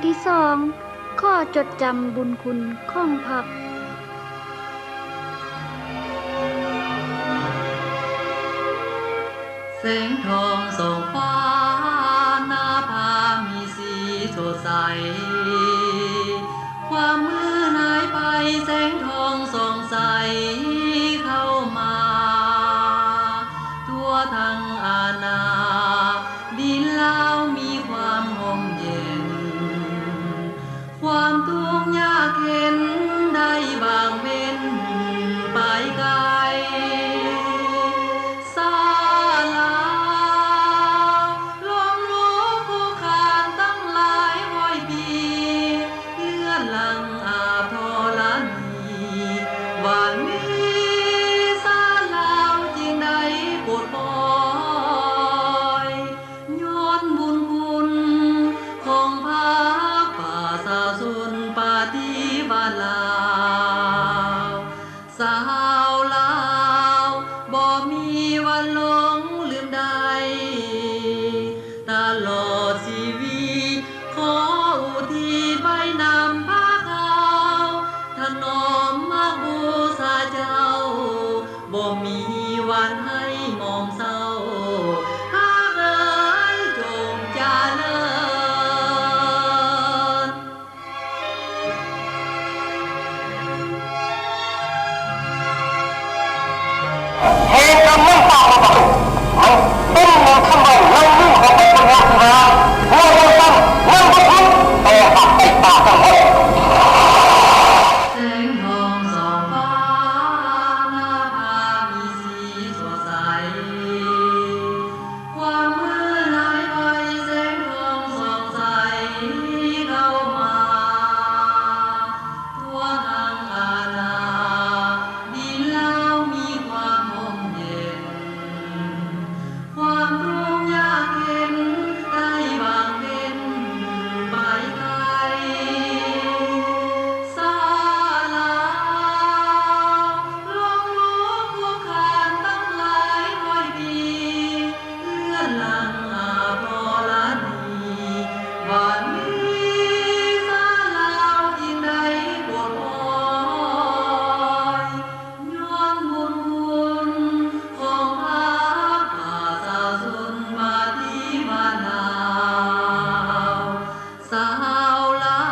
ที่สองข้อจดจำบุญคุณของพรรคแสงทองส่องฟ้าหน้าผามีสีสดใสความมืดหายไปแสงทองส่องใสเข้ามาทั่วทั้งอาณาดินลาวมีความห่มเย็นความทุกข์ยากเข็นได้บางเว้นไปไกลสาวลาวบ่มีวันหลงลืมใดตลอดชีวิตขออุทิศไว้นำพระเขาถนอมมาบูชาเจ้าบ่มีวันให้มองเศร้าหากเอ๋ยจงเจริญเหตุการณ์นั้นตามมาประสบมันเป็นเรื่องทำไมเราลูกของเป็นคนรักเราเรายังต้องนั่งบนพื้นแต่ตัดไปตาทั้งหมดแสงทองส่องฟ้าหน้าผามีสีสดใสความมืดหายไปแสงทองส่องใสเข้ามาทั่วทั้งอาณาดินลาวมีความห่มเย็นความทุกข์ยากเข็นได้บางเว้นไปไกลสาลาวลงลุกคลุกคลานตั้งหลายร้อยปีเลื่อนหลังอาภรณีวันนี้สาลาวยิ่งได้ปวดปอยย้อนบุญคุณของพระป่าสาสุนปฏิบัติลาวสาวลา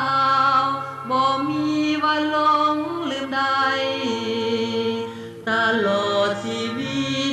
วบ่มีวันหลงลืมใดตลอดชีวิต